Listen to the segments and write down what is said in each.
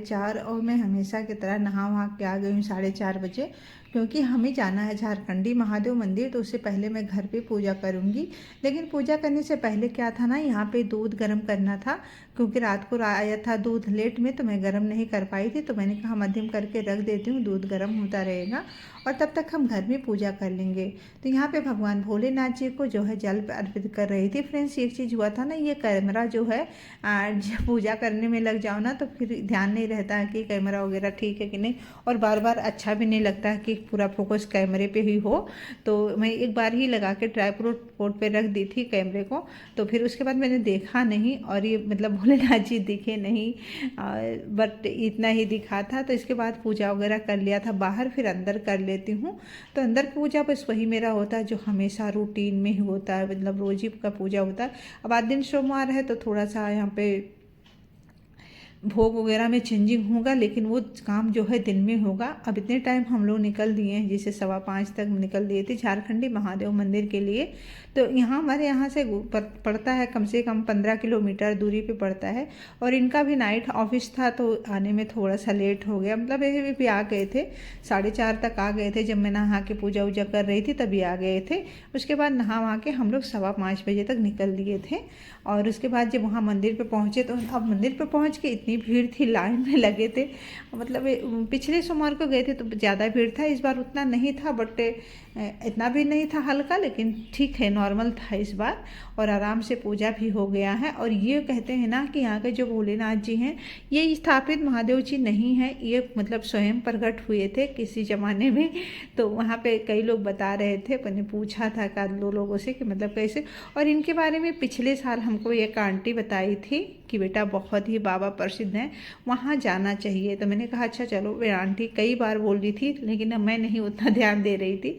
4:30 और मैं हमेशा की तरह नहा वहा के आ गई हूँ 4:30 बजे, क्योंकि हमें जाना है झारखंडी महादेव मंदिर। तो उससे पहले मैं घर पे पूजा करूँगी। लेकिन पूजा करने से पहले क्या था ना, यहाँ पे दूध गर्म करना था, क्योंकि रात को आया था दूध लेट में, तो मैं गर्म नहीं कर पाई थी। तो मैंने कहा मध्यम करके रख देती हूँ, दूध गर्म होता रहेगा और तब तक हम घर में पूजा कर लेंगे। तो यहाँ पे भगवान भोलेनाथ जी को जो है जल अर्पित कर रही थी। फ्रेंड्स, एक चीज़ हुआ था ना, ये कैमरा जो है जब पूजा करने में लग जाओ ना तो फिर ध्यान नहीं रहता है कि कैमरा वगैरह ठीक है कि नहीं, और बार बार अच्छा भी नहीं लगता है कि पूरा फोकस कैमरे पे ही हो। तो मैं एक बार ही लगा के ट्राइपॉड पोर्ट पे रख दी थी कैमरे को। तो फिर उसके बाद मैंने देखा नहीं, और ये मतलब भोलेनाथ जी दिखे नहीं, बट इतना ही दिखा था। तो इसके बाद पूजा वगैरह कर लिया था बाहर, फिर अंदर कर लेती हूँ। तो अंदर पूजा बस वही मेरा होता है जो हमेशा रूटीन में ही होता है, मतलब रोज ही का पूजा होता है। अब आज दिन सोमवार है तो थोड़ा सा यहाँ पे भोग वगैरह में चेंजिंग होगा, लेकिन वो काम जो है दिन में होगा। अब इतने टाइम हम लोग निकल दिए हैं, जैसे 5:15 तक निकल दिए थे झारखंडी महादेव मंदिर के लिए। तो यहाँ हमारे यहाँ से पड़ता है कम से कम 15 किलोमीटर दूरी पे पड़ता है। और इनका भी नाइट ऑफिस था तो आने में थोड़ा सा लेट हो गया, मतलब ये भी आ गए थे 4:30 तक आ गए थे। जब मैं नहा के पूजा वूजा कर रही थी तभी आ गए थे। उसके बाद नहा वहा के हम लोग 5:15 बजे तक निकल दिए थे। और उसके बाद जब वहाँ मंदिर पे पहुँचे तो अब मंदिर पे पहुँच के इतनी भीड़ थी, लाइन में लगे थे। मतलब पिछले सोमवार को गए थे तो ज़्यादा भीड़ था, इस बार उतना नहीं था, बट इतना भी नहीं था, हल्का, लेकिन ठीक है, नॉर्मल था इस बार। और आराम से पूजा भी हो गया है। और ये कहते हैं ना कि यहाँ के जो भोलेनाथ जी हैं, ये स्थापित महादेव जी नहीं हैं, ये मतलब स्वयं प्रकट हुए थे किसी ज़माने में। तो वहाँ पे कई लोग बता रहे थे, मैंने पूछा था का 2 लोगों से कि मतलब कैसे। और इनके बारे में पिछले साल हमको एक आंटी बताई थी कि बेटा बहुत ही बाबा प्रसिद्ध हैं, वहाँ जाना चाहिए। तो मैंने कहा अच्छा चलो। वे आंटी कई बार बोल रही थी, लेकिन मैं नहीं उतना ध्यान दे रही थी,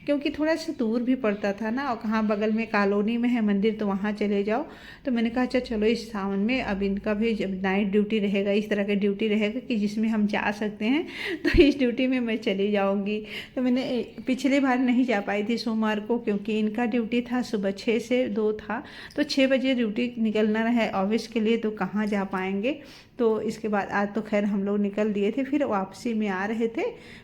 क्योंकि थोड़ा सा दूर भी पड़ता था ना। और कहाँ बगल में कॉलोनी में है मंदिर, तो वहाँ चले जाओ। तो मैंने कहा अच्छा चलो, इस सावन में अब इनका भी जब नाइट ड्यूटी रहेगा, इस तरह का ड्यूटी रहेगा कि जिसमें हम जा सकते हैं, तो इस ड्यूटी में मैं चली जाऊँगी। तो मैंने पिछले बार नहीं जा पाई थी सोमवार को, क्योंकि इनका ड्यूटी था सुबह 6 से 2 था। तो 6 बजे ड्यूटी निकलना है ऑफिस के लिए, तो कहाँ जा पाएंगे। तो इसके बाद आज तो खैर हम लोग निकल दिए थे, फिर वापसी में आ रहे थे।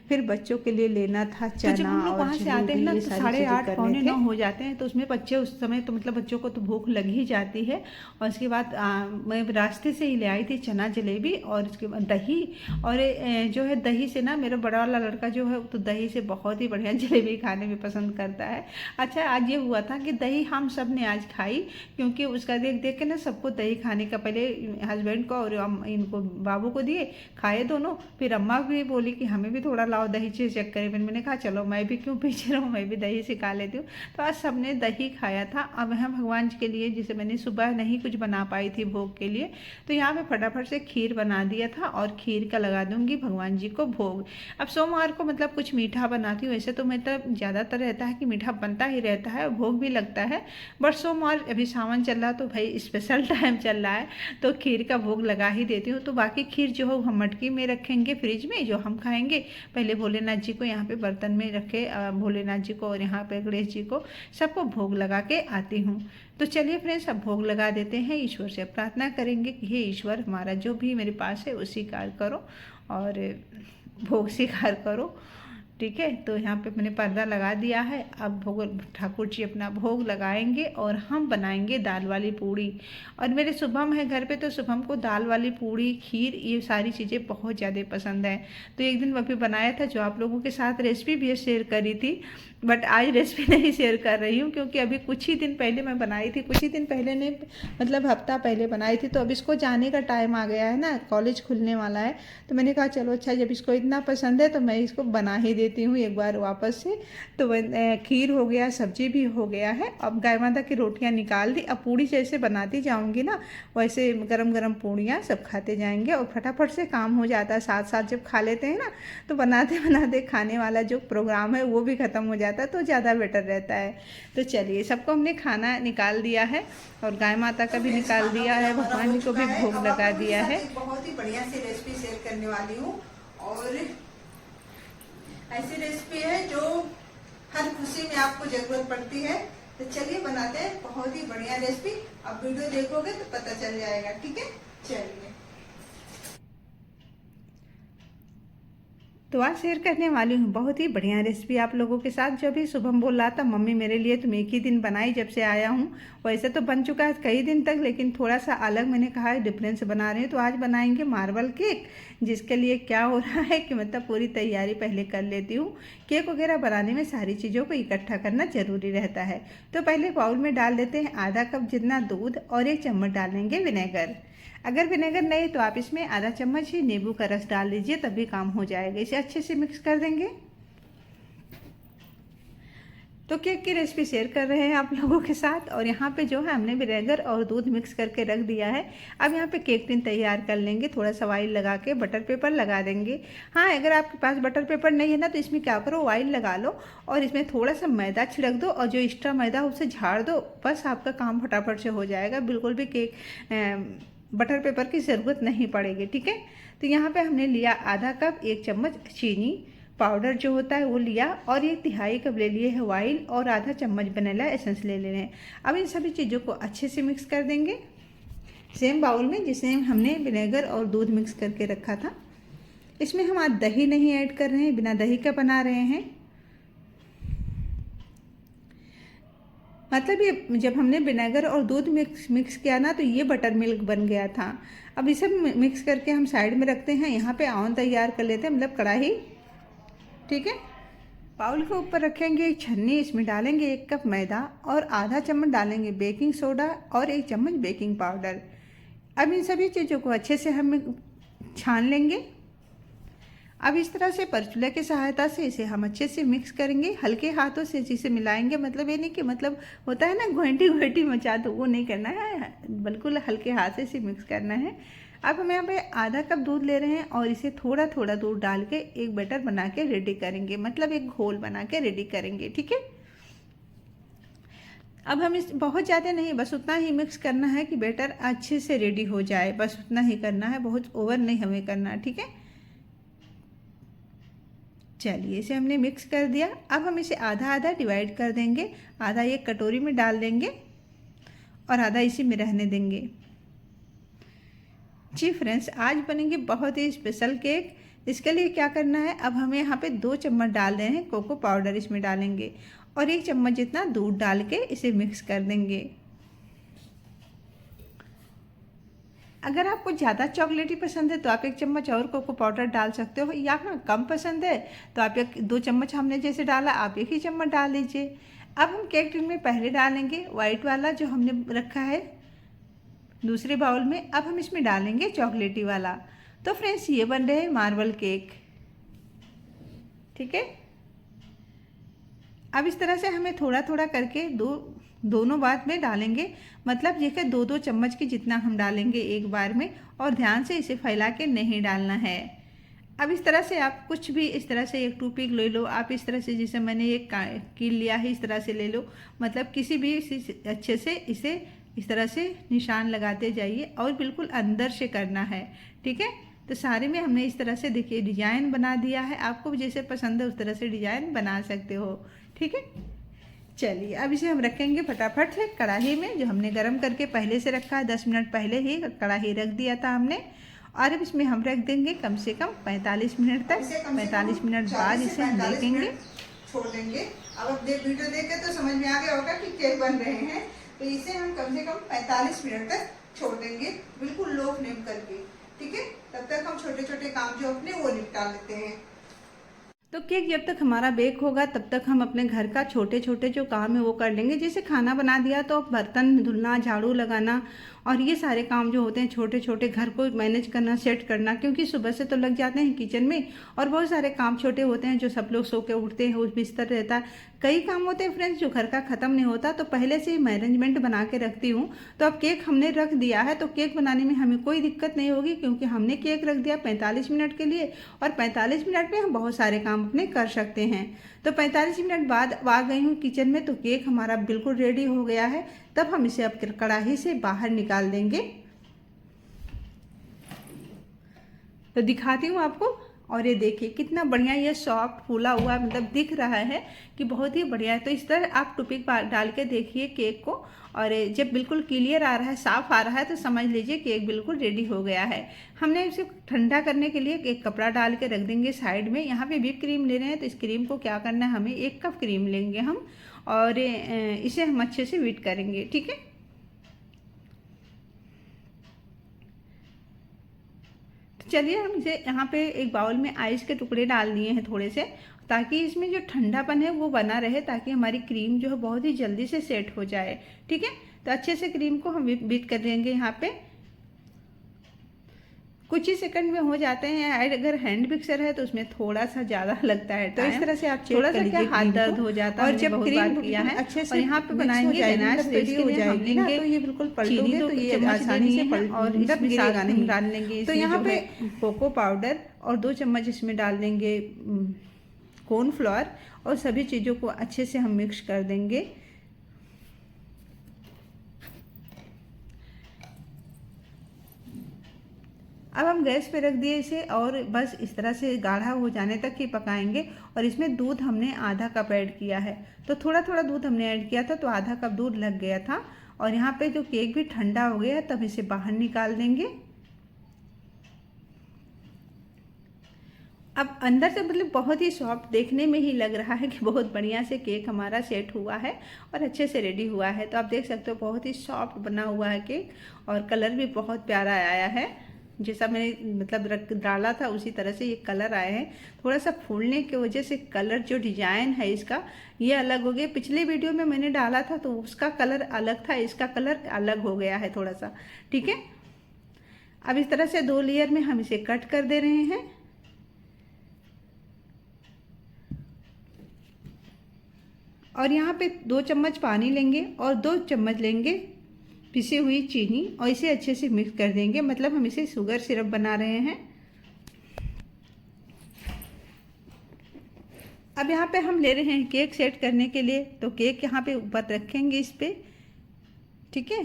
फिर बच्चों के लिए लेना था चना, तो जब हम लोग वहाँ से आते हैं ना तो 8:30 पौने 9 हो जाते हैं। तो उसमें बच्चे उस समय तो मतलब बच्चों को तो भूख लग ही जाती है। और उसके बाद मैं रास्ते से ही ले आई थी चना जलेबी, और उसके बाद दही। और जो है दही से ना, मेरा बड़ा वाला लड़का जो है तो दही से बहुत ही बढ़िया जलेबी खाने में पसंद करता है। अच्छा, आज ये हुआ था कि दही हम सब ने आज खाई, क्योंकि उसका देख देख के ना सबको दही खाने का, पहले हस्बैंड को और इनको बाबू को दिए, खाए दोनों। फिर अम्मा भी बोली कि हमें भी थोड़ा लाओ दही से चेक करें। मैंने कहा चलो मैं भी क्यों पीछे रहूँ, मैं भी दही से खा लेती हूँ। तो आज सबने दही खाया था। अब यहाँ भगवान जी के लिए, जिसे मैंने सुबह नहीं कुछ बना पाई थी भोग के लिए, तो यहाँ मैं फटाफट से खीर बना दिया था, और खीर का लगा दूंगी भगवान जी को भोग। अब सोमवार को मतलब कुछ मीठा बनाती हूँ, वैसे तो मतलब ज़्यादातर रहता है कि मीठा बनता ही रहता है, भोग भी लगता है। बट सोमवार अभी सावन चल रहा, तो भाई स्पेशल टाइम चल रहा है, तो खीर का भोग लगा ही देती हूँ। तो बाकी खीर जो है हम मटकी में रखेंगे फ्रिज में, जो हम खाएंगे। पहले भोलेनाथ जी को यहाँ पे बर्तन में रखे, भोलेनाथ जी को और यहाँ पे गणेश जी को, सबको भोग लगा के आती हूँ। तो चलिए फ्रेंड्स, अब भोग लगा देते हैं। ईश्वर से प्रार्थना करेंगे कि हे ईश्वर, हमारा जो भी मेरे पास है वो स्वीकार करो और भोग स्वीकार करो। ठीक है, तो यहाँ पे मैंने पर्दा लगा दिया है। अब भोग ठाकुर जी अपना भोग लगाएंगे और हम बनाएंगे दाल वाली पूड़ी। और मेरे शुभम है घर पे, तो शुभम को दाल वाली पूड़ी, खीर, ये सारी चीज़ें बहुत ज़्यादा पसंद है। तो एक दिन अभी बनाया था, जो आप लोगों के साथ रेसिपी भी शेयर करी थी, बट आज रेसिपी नहीं शेयर कर रही हूँ, क्योंकि अभी कुछ ही दिन पहले मैं बनाई थी, कुछ ही दिन पहले नहीं, मतलब हफ्ता पहले बनाई थी। तो अब इसको जाने का टाइम आ गया है ना, कॉलेज खुलने वाला है। तो मैंने कहा चलो अच्छा, जब इसको इतना पसंद है तो मैं इसको बना ही देती हूँ एक बार वापस से। तो खीर हो गया, सब्जी भी हो गया है। अब गाय माता की रोटियाँ निकाल दी। अब पूड़ी जैसे बनाती जाऊँगी ना, वैसे गरम गरम पूड़ियाँ सब खाते जाएंगे, और फटाफट से काम हो जाता है। साथ साथ जब खा लेते हैं ना, तो बनाते बनाते खाने वाला जो प्रोग्राम है वो भी ख़त्म हो जाता है, तो ज़्यादा बेटर रहता है। तो चलिए, सबको हमने खाना निकाल दिया है, और गाय माता का भी निकाल दिया है, भगवान जी को भी भोग लगा दिया है। बहुत ही बढ़िया सी रेसिपी शेयर करने वाली हूँ, और ऐसी रेसिपी है जो हर खुशी में आपको जरूरत पड़ती है। तो चलिए बनाते हैं बहुत ही बढ़िया रेसिपी। अब वीडियो देखोगे तो पता चल जाएगा, ठीक है। चलिए, तो आज शेयर करने वाली हूँ बहुत ही बढ़िया रेसिपी आप लोगों के साथ। जो भी शुभम बोल रहा था मम्मी मेरे लिए तुम एक ही दिन बनाई जब से आया हूँ, वैसे तो बन चुका है कई दिन तक, लेकिन थोड़ा सा अलग मैंने कहा है डिफरेंस बना रही हूँ। तो आज बनाएंगे मार्बल केक, जिसके लिए क्या हो रहा है कि मतलब पूरी तैयारी पहले कर लेती हूँ। केक वगैरह बनाने में सारी चीज़ों को इकट्ठा करना ज़रूरी रहता है। तो पहले बाउल में डाल देते हैं आधा कप जितना दूध और 1 चम्मच डालेंगे विनेगर। अगर विनेगर नहीं तो आप इसमें आधा चम्मच ही नींबू का रस डाल दीजिए, तभी काम हो जाएगा। इसे अच्छे से मिक्स कर देंगे। तो केक की रेसिपी शेयर कर रहे हैं आप लोगों के साथ। और यहाँ पे जो है हमने विनेगर और दूध मिक्स करके रख दिया है। अब यहाँ पे केक टिन तैयार कर लेंगे। थोड़ा सा ऑयल लगा के बटर पेपर लगा देंगे। हाँ, अगर आपके पास बटर पेपर नहीं है ना तो इसमें क्या करो, ऑयल लगा लो और इसमें थोड़ा सा मैदा छिड़क दो और जो एक्स्ट्रा मैदा उसे झाड़ दो। बस आपका काम फटाफट से हो जाएगा। बिल्कुल भी केक बटर पेपर की ज़रूरत नहीं पड़ेगी, ठीक है। तो यहाँ पे हमने लिया आधा कप 1 चम्मच चीनी पाउडर जो होता है वो लिया, और 1/3 कप ले लिए है ऑयल, और आधा चम्मच वनीला एसेंस ले लेना है। अब इन सभी चीज़ों को अच्छे से मिक्स कर देंगे सेम बाउल में जिसमें हमने विनेगर और दूध मिक्स करके रखा था। इसमें हम आज दही नहीं ऐड कर रहे हैं, बिना दही का बना रहे हैं। मतलब ये जब हमने विनेगर और दूध मिक्स किया ना तो ये बटर मिल्क बन गया था। अब इसे मिक्स करके हम साइड में रखते हैं। यहाँ पे आवन तैयार कर लेते हैं, मतलब कढ़ाई, ठीक है। बाउल के ऊपर रखेंगे एक छन्नी, इसमें डालेंगे 1 कप मैदा और आधा चम्मच डालेंगे बेकिंग सोडा और 1 चम्मच बेकिंग पाउडर। अब इन सभी चीज़ों को अच्छे से हम छान लेंगे। अब इस तरह से परचूला की सहायता से इसे हम अच्छे से मिक्स करेंगे, हल्के हाथों से इसे मिलाएंगे। मतलब ये नहीं कि मतलब होता है ना घंटी घंटी मचा दो, वो नहीं करना है, बिल्कुल हल्के हाथ से इसे मिक्स करना है। अब हम यहाँ पे आधा कप दूध ले रहे हैं और इसे थोड़ा थोड़ा दूध डाल के एक बैटर बना के रेडी करेंगे, मतलब एक घोल बना के रेडी करेंगे, ठीक है। अब हम इस बहुत ज़्यादा नहीं, बस उतना ही मिक्स करना है कि बैटर अच्छे से रेडी हो जाए, बस उतना ही करना है, बहुत ओवर नहीं हमें करना, ठीक है। चलिए इसे हमने मिक्स कर दिया। अब हम इसे आधा आधा डिवाइड कर देंगे, आधा एक कटोरी में डाल देंगे और आधा इसी में रहने देंगे। जी फ्रेंड्स, आज बनेंगे बहुत ही स्पेशल केक। इसके लिए क्या करना है, अब हमें यहाँ पे 2 चम्मच डाल रहे हैं कोको पाउडर, इसमें डालेंगे और 1 चम्मच जितना दूध डाल के इसे मिक्स कर देंगे। अगर आपको ज़्यादा चॉकलेटी पसंद है तो आप 1 चम्मच और कोको पाउडर डाल सकते हो, या हाँ कम पसंद है तो आप 2 चम्मच हमने जैसे डाला आप 1 ही चम्मच डाल लीजिए। अब हम केक टिन में पहले डालेंगे वाइट वाला जो हमने रखा है दूसरे बाउल में। अब हम इसमें डालेंगे चॉकलेटी वाला। तो फ्रेंड्स ये बन रहे हैं मार्बल केक, ठीक है। अब इस तरह से हमें थोड़ा थोड़ा करके दोनों बार में डालेंगे, मतलब ये कि 2-2 चम्मच की जितना हम डालेंगे एक बार में, और ध्यान से इसे फैला के नहीं डालना है। अब इस तरह से आप कुछ भी इस तरह से एक टूथपिक ले लो, आप इस तरह से जैसे मैंने एक कील लिया है इस तरह से ले लो, मतलब किसी भी अच्छे से इसे इस तरह से निशान लगाते जाइए और बिल्कुल अंदर से करना है, ठीक है। तो सारे में हमने इस तरह से देखिए डिजाइन बना दिया है। आपको जैसे पसंद है उस तरह से डिजाइन बना सकते हो, ठीक है। चलिए अब इसे हम रखेंगे फटाफट से कढ़ाई में, जो हमने गरम करके पहले से रखा है। 10 मिनट पहले ही कढ़ाई रख दिया था हमने, और अब इसमें हम रख देंगे कम से कम 45 मिनट तक। 45 मिनट बाद इसे हम देखेंगे, छोड़ देंगे। अब वीडियो देख के तो समझ में आ गया होगा कि केक बन रहे हैं। तो इसे हम कम से कम 45 मिनट तक छोड़ देंगे, बिल्कुल लो फ्लेम करके, ठीक है। तब तक हम छोटे छोटे काम जो अपने वो निपटा लेते हैं। तो केक जब तक हमारा बेक होगा तब तक हम अपने घर का छोटे छोटे जो काम है वो कर लेंगे। जैसे खाना बना दिया तो बर्तन धुलना, झाड़ू लगाना और ये सारे काम जो होते हैं छोटे छोटे, घर को मैनेज करना, सेट करना, क्योंकि सुबह से तो लग जाते हैं किचन में और बहुत सारे काम छोटे होते हैं जो सब लोग सो के उठते हैं, उस बिस्तर रहता है, कई काम होते हैं फ्रेंड्स जो घर का ख़त्म नहीं होता। तो पहले से ही मैनेजमेंट बना के रखती हूँ। तो अब केक हमने रख दिया है तो केक बनाने में हमें कोई दिक्कत नहीं होगी, क्योंकि हमने केक रख दिया 45 मिनट के लिए, और 45 मिनट में हम बहुत सारे काम अपने कर सकते हैं। तो 45 मिनट बाद आ गई हूँ किचन में, तो केक हमारा बिल्कुल रेडी हो गया है। तब हम इसे अब कढ़ाई से बाहर निकाल देंगे। तो दिखाती हूँ आपको, और ये देखिए कितना बढ़िया ये सॉफ्ट फूला हुआ मतलब दिख रहा है कि बहुत ही बढ़िया है। तो इस तरह आप टूथपिक डाल के देखिए केक को, और जब बिल्कुल क्लियर आ रहा है, साफ आ रहा है, तो समझ लीजिए केक बिल्कुल रेडी हो गया है। हमने इसे ठंडा करने के लिए एक कपड़ा डाल के रख देंगे साइड में। यहाँ पे व्हिप क्रीम ले रहे हैं तो इस क्रीम को क्या करना है, हमें 1 कप क्रीम लेंगे हम, और इसे हम अच्छे से व्हिप करेंगे। ठीक है, चलिए हम इसे यहाँ पे एक बाउल में आइस के टुकड़े डाल दिए हैं थोड़े से, ताकि इसमें जो ठंडापन है वो बना रहे, ताकि हमारी क्रीम जो है बहुत ही जल्दी से सेट हो जाए। ठीक है, तो अच्छे से क्रीम को हम बीट कर देंगे। यहाँ पे कुछ ही सेकंड में हो जाते हैं। अगर हैंड मिक्सर है तो उसमें थोड़ा सा ज़्यादा लगता है। तो इस तरह से आप थोड़ा सा क्या हाथ दर्द हो जाता है, और जब क्रीम किया है अच्छे से, और यहाँ पे बनाएंगे गनाश, तो इसके लिए हम लेंगे, तो ये बिल्कुल पलटोगे तो ये आसानी से पलट, और इसमें गिरेगा नहीं, डाल लेंगे। तो यहाँ पे कोको पाउडर और 2 चम्मच इसमें डाल देंगे कॉर्नफ्लोर, और सभी चीज़ों को अच्छे से हम मिक्स कर देंगे। अब हम गैस पे रख दिए इसे, और बस इस तरह से गाढ़ा हो जाने तक ही पकाएंगे। और इसमें दूध हमने आधा कप ऐड किया है, तो थोड़ा थोड़ा दूध हमने ऐड किया था, तो आधा कप दूध लग गया था। और यहाँ पे जो केक भी ठंडा हो गया, तब इसे बाहर निकाल देंगे। अब अंदर से मतलब बहुत ही सॉफ्ट देखने में ही लग रहा है कि बहुत बढ़िया से केक हमारा सेट हुआ है और अच्छे से रेडी हुआ है। तो आप देख सकते हो बहुत ही सॉफ्ट बना हुआ है केक, और कलर भी बहुत प्यारा आया है। जैसा मैंने मतलब डाला था उसी तरह से ये कलर आए हैं। थोड़ा सा फूलने की वजह से कलर जो डिजाइन है इसका ये अलग हो गया। पिछले वीडियो में मैंने डाला था तो उसका कलर अलग था, इसका कलर अलग हो गया है थोड़ा सा। ठीक है, अब इस तरह से 2 लेयर में हम इसे कट कर दे रहे हैं। और यहाँ पे 2 चम्मच पानी लेंगे और 2 चम्मच लेंगे पिसी हुई चीनी, और इसे अच्छे से मिक्स कर देंगे। मतलब हम इसे शुगर सिरप बना रहे हैं। अब यहाँ पे हम ले रहे हैं केक सेट करने के लिए, तो केक यहाँ पे ऊपर रखेंगे इस पे। ठीक है,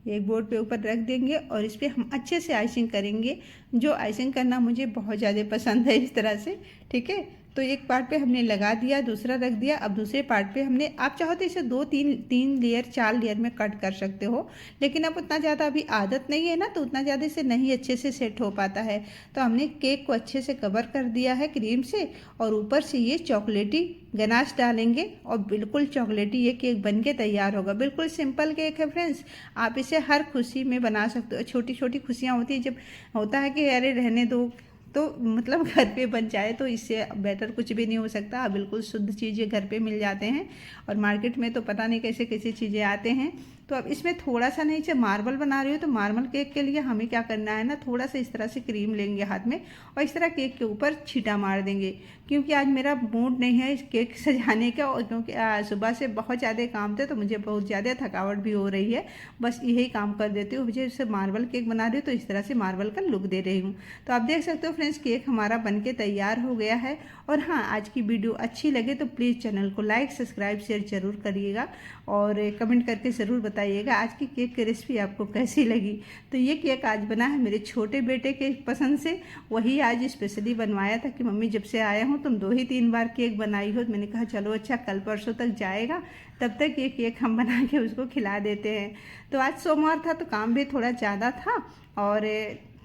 एक बोर्ड पे ऊपर रख देंगे, और इस पे हम अच्छे से आइसिंग करेंगे। जो आइसिंग करना मुझे बहुत ज़्यादा पसंद है इस तरह से। ठीक है, तो एक पार्ट पे हमने लगा दिया, दूसरा रख दिया। अब दूसरे पार्ट पे हमने, आप चाहो तो इसे 2-3 लेयर 4 लेयर में कट कर सकते हो, लेकिन अब उतना ज़्यादा अभी आदत नहीं है ना, तो उतना ज़्यादा इसे नहीं अच्छे से सेट हो पाता है। तो हमने केक को अच्छे से कवर कर दिया है क्रीम से, और ऊपर से ये चॉकलेटी गनाश डालेंगे, और बिल्कुल चॉकलेटी ये केक बन के तैयार होगा। बिल्कुल सिंपल केक है फ्रेंड्स, आप इसे हर खुशी में बना सकते हो। छोटी छोटी खुशियाँ होती है, जब होता है कि अरे रहने दो, तो मतलब घर पे बन जाए तो इससे बेटर कुछ भी नहीं हो सकता। बिल्कुल शुद्ध चीज़ें घर पे मिल जाते हैं, और मार्केट में तो पता नहीं कैसे कैसी चीज़ें आते हैं। तो अब इसमें थोड़ा सा नहीं, जब मार्बल बना रही हो तो मार्बल केक के लिए हमें क्या करना है ना, थोड़ा सा इस तरह से क्रीम लेंगे हाथ में, और इस तरह केक के ऊपर छींटा मार देंगे। क्योंकि आज मेरा मूड नहीं है इस केक सजाने का, और क्योंकि सुबह से बहुत ज़्यादा काम थे, तो मुझे बहुत ज़्यादा थकावट भी हो रही है। बस यही काम कर देती हूँ। मुझे जैसे मार्बल केक बना रही हूँ तो इस तरह से मार्बल का लुक दे रही हूँ। तो आप देख सकते हो फ्रेंड्स, केक हमारा बनके तैयार हो गया है। और हाँ, आज की वीडियो अच्छी लगे तो प्लीज़ चैनल को लाइक, सब्सक्राइब, शेयर जरूर करिएगा, और कमेंट करके ज़रूर बताइएगा आज की केक की रेसिपी आपको कैसी लगी। तो ये केक आज बना है मेरे छोटे बेटे के पसंद से, वही आज स्पेशली बनवाया था कि मम्मी जब से आया हूँ तुम 2-3 बार केक बनाई हो। तो मैंने कहा चलो अच्छा, कल परसों तक जाएगा, तब तक ये केक हम बना के उसको खिला देते हैं। तो आज सोमवार था तो काम भी थोड़ा ज़्यादा था, और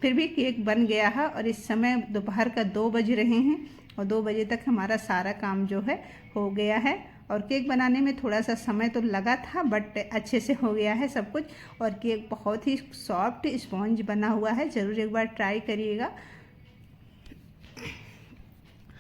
फिर भी केक बन गया है। और इस समय दोपहर का 2 बज रहे हैं, और 2 बजे तक हमारा सारा काम जो है हो गया है। और केक बनाने में थोड़ा सा समय तो लगा था, बट अच्छे से हो गया है सब कुछ। और केक बहुत ही सॉफ्ट स्पॉन्ज बना हुआ है, ज़रूर एक बार ट्राई करिएगा।